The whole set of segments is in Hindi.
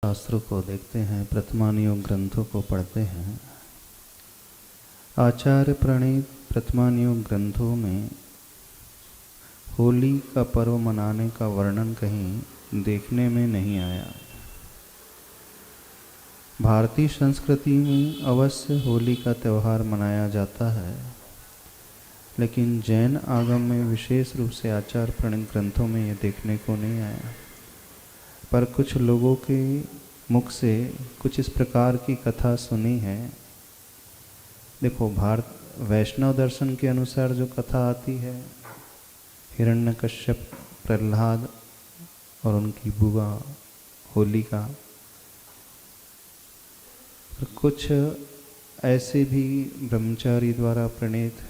शास्त्रों को देखते हैं, प्रथमानियोग ग्रंथों को पढ़ते हैं। आचार्य प्रणीत प्रथमानियोग ग्रंथों में होली का पर्व मनाने का वर्णन कहीं देखने में नहीं आया। भारतीय संस्कृति में अवश्य होली का त्यौहार मनाया जाता है, लेकिन जैन आगम में विशेष रूप से आचार्य प्रणीत ग्रंथों में यह देखने को नहीं आया। पर कुछ लोगों के मुख से कुछ इस प्रकार की कथा सुनी है। देखो, भारत वैष्णव दर्शन के अनुसार जो कथा आती है, हिरण्यकश्यप, प्रहलाद और उनकी बुआ होलिका, कुछ ऐसे भी ब्रह्मचारी द्वारा प्रणीत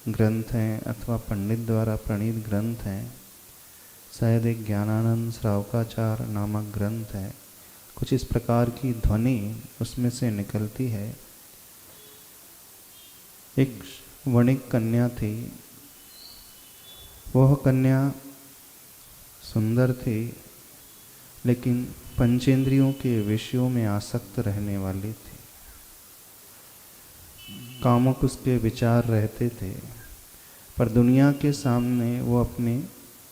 ग्रंथ हैं अथवा पंडित द्वारा प्रणीत ग्रंथ हैं। शायद एक ज्ञानानंद श्रावकाचार नामक ग्रंथ है। कुछ इस प्रकार की ध्वनि उसमें से निकलती है। एक वणिक कन्या थी। वह कन्या सुंदर थी, लेकिन पंचेंद्रियों के विषयों में आसक्त रहने वाली थी। कामुक उसके विचार रहते थे, पर दुनिया के सामने वो अपने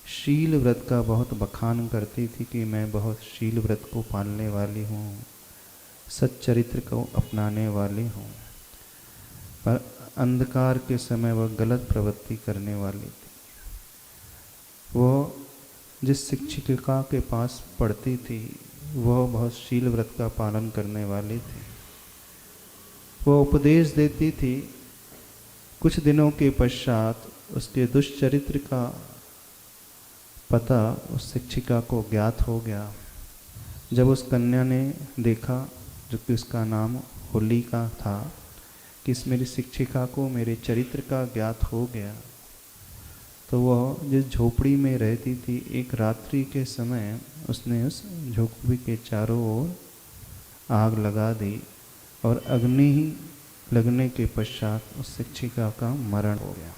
शील व्रत का बहुत बखान करती थी कि मैं बहुत शील व्रत को पालने वाली हूँ, सच्चरित्र को अपनाने वाली हूँ। पर अंधकार के समय वह गलत प्रवृत्ति करने वाली थी। वह जिस शिक्षिका के पास पढ़ती थी, वह बहुत शील व्रत का पालन करने वाली थी। वह उपदेश देती थी। कुछ दिनों के पश्चात उसके दुष्चरित्र का पता उस शिक्षिका को ज्ञात हो गया। जब उस कन्या ने देखा, जो कि उसका नाम होलिका था, कि इस मेरी शिक्षिका को मेरे चरित्र का ज्ञात हो गया, तो वह जिस झोपड़ी में रहती थी, एक रात्रि के समय उसने उस झोपड़ी के चारों ओर आग लगा दी और अग्नि ही लगने के पश्चात उस शिक्षिका का मरण हो गया।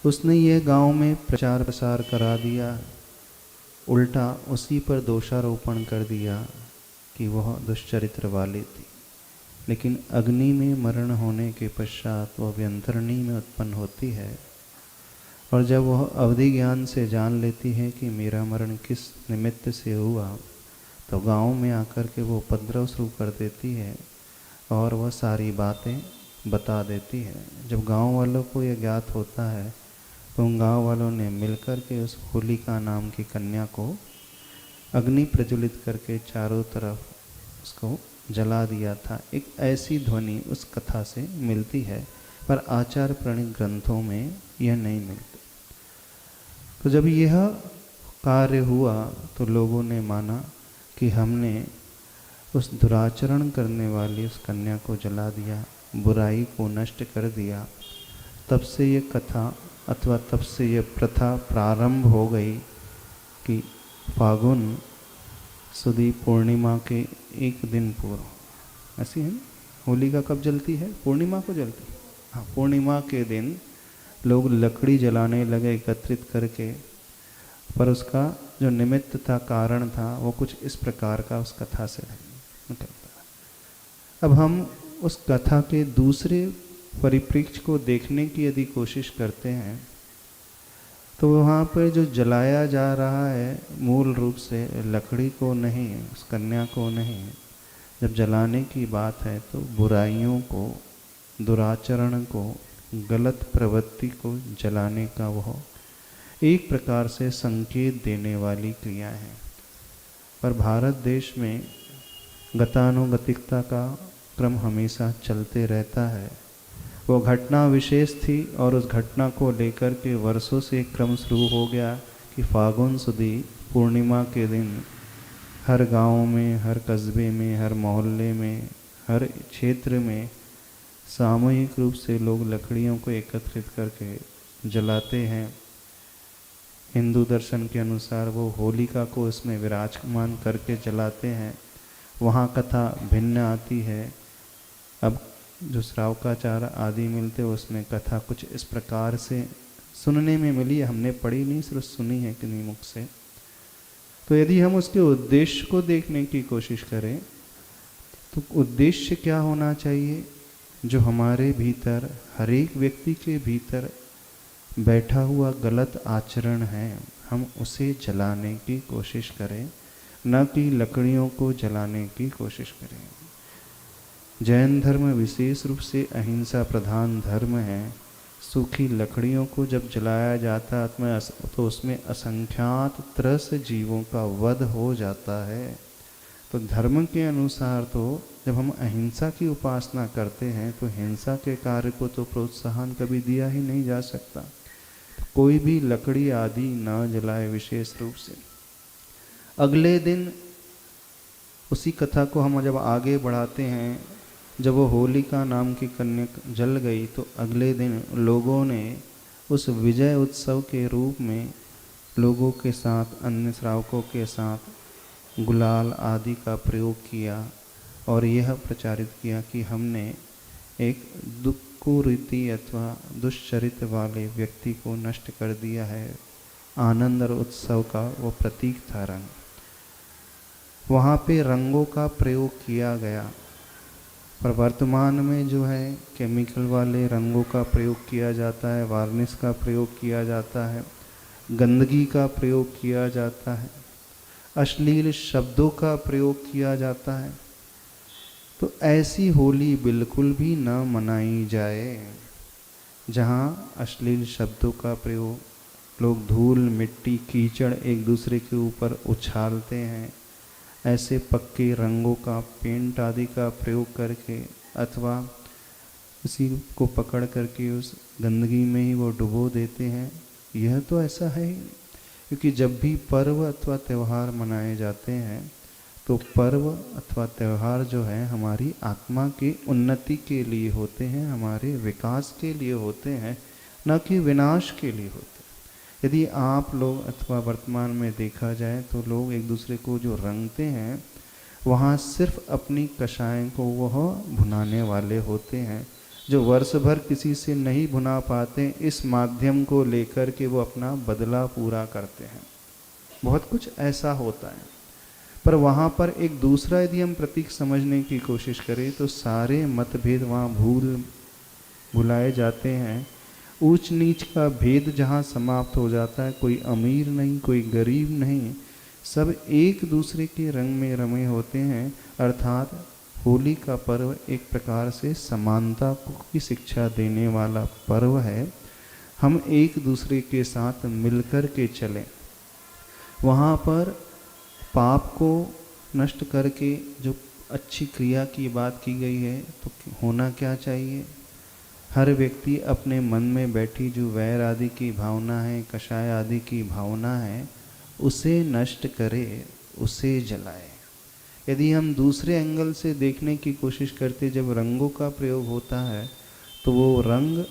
उसने यह गांव में प्रचार प्रसार करा दिया, उल्टा उसी पर दोषारोपण कर दिया कि वह दुष्चरित्र वाली थी। लेकिन अग्नि में मरण होने के पश्चात वह व्यंतरणी में उत्पन्न होती है, और जब वह अवधि ज्ञान से जान लेती है कि मेरा मरण किस निमित्त से हुआ, तो गांव में आकर के वो उपद्रव शुरू कर देती है और वह सारी बातें बता देती है। जब गांव वालों को यह ज्ञात होता है, तो उन गाँव वालों ने मिलकर के उस होलिका नाम की कन्या को अग्नि प्रज्वलित करके चारों तरफ उसको जला दिया था। एक ऐसी ध्वनि उस कथा से मिलती है, पर आचार्य प्रणीत ग्रंथों में यह नहीं मिलती। तो जब यह कार्य हुआ, तो लोगों ने माना कि हमने उस दुराचरण करने वाली उस कन्या को जला दिया, बुराई को नष्ट कर दिया। तब से ये कथा अथवा तब से ये प्रथा प्रारंभ हो गई कि फागुन सुदी पूर्णिमा के एक दिन पूर्व, ऐसी है होलिका कब जलती है? पूर्णिमा को जलती है। हाँ, पूर्णिमा के दिन लोग लकड़ी जलाने लगे एकत्रित करके। पर उसका जो निमित्त था, कारण था, वो कुछ इस प्रकार का उस कथा से निकलता है। अब हम उस कथा के दूसरे परिप्रेक्ष्य को देखने की यदि कोशिश करते हैं, तो वहाँ पर जो जलाया जा रहा है, मूल रूप से लकड़ी को नहीं, उस कन्या को नहीं। जब जलाने की बात है, तो बुराइयों को, दुराचरण को, गलत प्रवृत्ति को जलाने का वह एक प्रकार से संकेत देने वाली क्रिया है। पर भारत देश में गतानुगतिकता का क्रम हमेशा चलते रहता है। वो घटना विशेष थी और उस घटना को लेकर के वर्षों से एक क्रम शुरू हो गया कि फागुन सुदी पूर्णिमा के दिन हर गांव में, हर कस्बे में, हर मोहल्ले में, हर क्षेत्र में सामूहिक रूप से लोग लकड़ियों को एकत्रित करके जलाते हैं। हिंदू दर्शन के अनुसार वो होलिका को इसमें विराजमान करके जलाते हैं। वहाँ कथा भिन्न आती है। अब जो श्रावकाचार आदि मिलते, उसमें कथा कुछ इस प्रकार से सुनने में मिली। हमने पढ़ी नहीं, सिर्फ सुनी है किन्हीं मुख से। तो यदि हम उसके उद्देश्य को देखने की कोशिश करें तो उद्देश्य क्या होना चाहिए? जो हमारे भीतर, हर एक व्यक्ति के भीतर बैठा हुआ गलत आचरण है, हम उसे जलाने की कोशिश करें, न कि लकड़ियों को जलाने की कोशिश करें। जैन धर्म विशेष रूप से अहिंसा प्रधान धर्म है। सूखी लकड़ियों को जब जलाया जाता है तो उसमें असंख्यात त्रस जीवों का वध हो जाता है। तो धर्म के अनुसार तो जब हम अहिंसा की उपासना करते हैं तो हिंसा के कार्य को तो प्रोत्साहन कभी दिया ही नहीं जा सकता। तो कोई भी लकड़ी आदि ना जलाए विशेष रूप से। अगले दिन उसी कथा को हम जब आगे बढ़ाते हैं, जब वो होलिका नाम की कन्या जल गई तो अगले दिन लोगों ने उस विजय उत्सव के रूप में लोगों के साथ, अन्य श्रावकों के साथ गुलाल आदि का प्रयोग किया और यह प्रचारित किया कि हमने एक दुष्कुरीति अथवा दुष्चरित्र वाले व्यक्ति को नष्ट कर दिया है। आनंद और उत्सव का वो प्रतीक था रंग। वहाँ पे रंगों का प्रयोग किया गया, पर वर्तमान में जो है केमिकल वाले रंगों का प्रयोग किया जाता है, वार्निश का प्रयोग किया जाता है, गंदगी का प्रयोग किया जाता है, अश्लील शब्दों का प्रयोग किया जाता है। तो ऐसी होली बिल्कुल भी न मनाई जाए जहाँ अश्लील शब्दों का प्रयोग, लोग धूल मिट्टी कीचड़ एक दूसरे के ऊपर उछालते हैं। ऐसे पक्के रंगों का, पेंट आदि का प्रयोग करके अथवा उसी को पकड़ करके उस गंदगी में ही वो डुबो देते हैं। यह तो ऐसा है ही, क्योंकि जब भी पर्व अथवा त्यौहार मनाए जाते हैं तो पर्व अथवा त्यौहार जो है हमारी आत्मा की उन्नति के लिए होते हैं, हमारे विकास के लिए होते हैं, न कि विनाश के लिए होते हैं। यदि आप लोग अथवा वर्तमान में देखा जाए तो लोग एक दूसरे को जो रंगते हैं वहाँ सिर्फ अपनी कषाय को वह भुनाने वाले होते हैं। जो वर्ष भर किसी से नहीं भुना पाते, इस माध्यम को लेकर के वो अपना बदला पूरा करते हैं। बहुत कुछ ऐसा होता है। पर वहाँ पर एक दूसरा यदि हम प्रतीक समझने की कोशिश करें तो सारे मतभेद वहाँ भुलाए जाते हैं। ऊंच नीच का भेद जहाँ समाप्त हो जाता है, कोई अमीर नहीं, कोई गरीब नहीं, सब एक दूसरे के रंग में रमे होते हैं। अर्थात होली का पर्व एक प्रकार से समानता की शिक्षा देने वाला पर्व है। हम एक दूसरे के साथ मिलकर के चलें। वहाँ पर पाप को नष्ट करके जो अच्छी क्रिया की बात की गई है, तो होना क्या चाहिए? हर व्यक्ति अपने मन में बैठी जो वैर आदि की भावना है, कषाय आदि की भावना है, उसे नष्ट करे, उसे जलाए। यदि हम दूसरे एंगल से देखने की कोशिश करते, जब रंगों का प्रयोग होता है तो वो रंग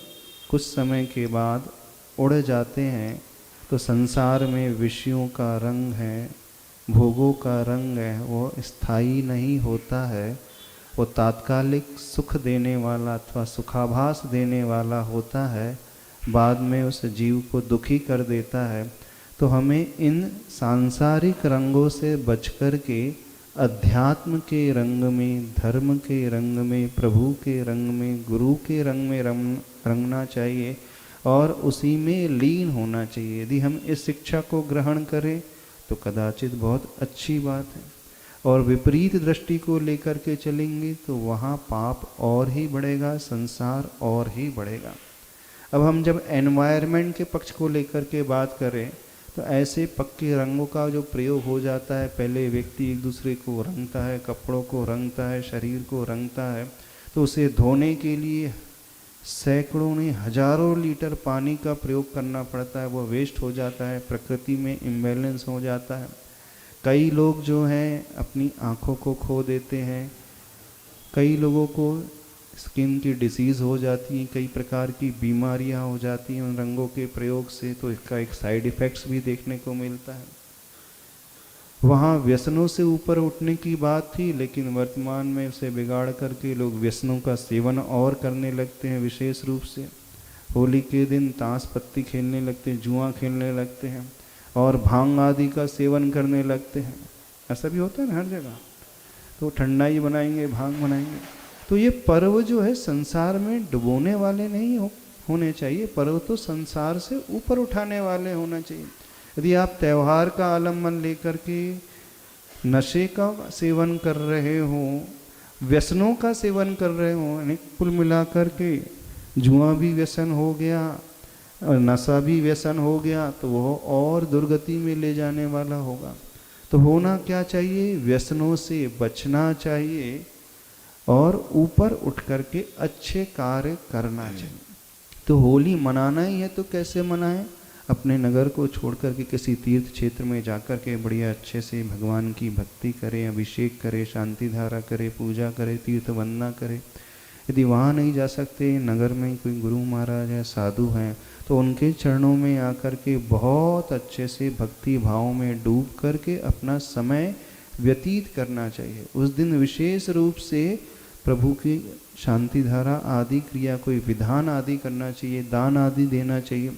कुछ समय के बाद उड़ जाते हैं। तो संसार में विषयों का रंग है, भोगों का रंग है, वो स्थायी नहीं होता है। वो तात्कालिक सुख देने वाला अथवा सुखाभास देने वाला होता है, बाद में उस जीव को दुखी कर देता है। तो हमें इन सांसारिक रंगों से बचकर के अध्यात्म के रंग में, धर्म के रंग में, प्रभु के रंग में, गुरु के रंग में रंगना चाहिए और उसी में लीन होना चाहिए। यदि हम इस शिक्षा को ग्रहण करें तो कदाचित बहुत अच्छी बात है। और विपरीत दृष्टि को लेकर के चलेंगे तो वहाँ पाप और ही बढ़ेगा, संसार और ही बढ़ेगा। अब हम जब एनवायरनमेंट के पक्ष को लेकर के बात करें तो ऐसे पक्के रंगों का जो प्रयोग हो जाता है, पहले व्यक्ति एक दूसरे को रंगता है, कपड़ों को रंगता है, शरीर को रंगता है, तो उसे धोने के लिए सैकड़ों नहीं हजारों लीटर पानी का प्रयोग करना पड़ता है। वो वेस्ट हो जाता है, प्रकृति में इम्बैलेंस हो जाता है। कई लोग जो हैं अपनी आँखों को खो देते हैं, कई लोगों को स्किन की डिसीज़ हो जाती हैं, कई प्रकार की बीमारियां हो जाती हैं उन रंगों के प्रयोग से। तो इसका एक साइड इफ़ेक्ट्स भी देखने को मिलता है। वहाँ व्यसनों से ऊपर उठने की बात थी, लेकिन वर्तमान में उसे बिगाड़ करके लोग व्यसनों का सेवन और करने लगते हैं। विशेष रूप से होली के दिन ताश पत्ती खेलने लगते हैं, जुआ खेलने लगते हैं। और भांग आदि का सेवन करने लगते हैं। ऐसा भी होता है ना हर जगह, तो ठंडाई बनाएंगे, भांग बनाएंगे। तो ये पर्व जो है संसार में डुबोने वाले नहीं होने चाहिए, पर्व तो संसार से ऊपर उठाने वाले होना चाहिए। यदि आप त्यौहार का आलम्बन लेकर के नशे का सेवन कर रहे हो, व्यसनों का सेवन कर रहे हो, यानी कुल मिलाकर के जुआ भी व्यसन हो गया और नशा भी व्यसन हो गया, तो वह और दुर्गति में ले जाने वाला होगा। तो होना क्या चाहिए, व्यसनों से बचना चाहिए और ऊपर उठ करके अच्छे कार्य करना चाहिए। तो होली मनाना ही है तो कैसे मनाएं, अपने नगर को छोड़ करके किसी तीर्थ क्षेत्र में जाकर के बढ़िया अच्छे से भगवान की भक्ति करें, अभिषेक करें, शांति धारा करें, पूजा करें, तीर्थ वंदना करें। यदि वहाँ नहीं जा सकते, नगर में कोई गुरु महाराज है, साधु हैं, तो उनके चरणों में आकर के बहुत अच्छे से भक्ति भाव में डूब करके अपना समय व्यतीत करना चाहिए। उस दिन विशेष रूप से प्रभु की शांति धारा आदि क्रिया, कोई विधान आदि करना चाहिए, दान आदि देना चाहिए।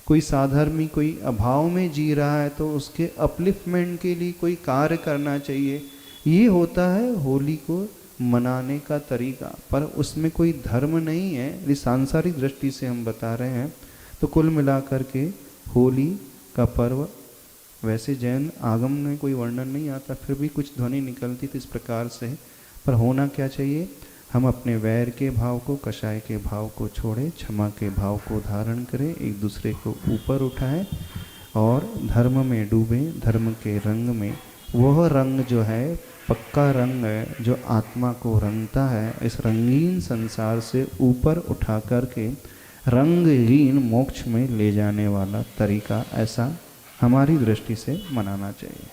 कोई साधर्मी कोई अभाव में जी रहा है तो उसके अपलिफ्टमेंट के लिए कोई कार्य करना चाहिए। ये होता है होली को मनाने का तरीका, पर उसमें कोई धर्म नहीं है, यदि सांसारिक दृष्टि से हम बता रहे हैं। तो कुल मिलाकर के होली का पर्व, वैसे जैन आगम में कोई वर्णन नहीं आता, फिर भी कुछ ध्वनि निकलती थी इस प्रकार से। पर होना क्या चाहिए, हम अपने वैर के भाव को, कषाय के भाव को छोड़ें, क्षमा के भाव को धारण करें, एक दूसरे को ऊपर उठाएं और धर्म में डूबें। धर्म के रंग में, वह रंग जो है पक्का रंग है जो आत्मा को रंगता है, इस रंगीन संसार से ऊपर उठा करके रंगहीन मोक्ष में ले जाने वाला तरीका, ऐसा हमारी दृष्टि से मनाना चाहिए।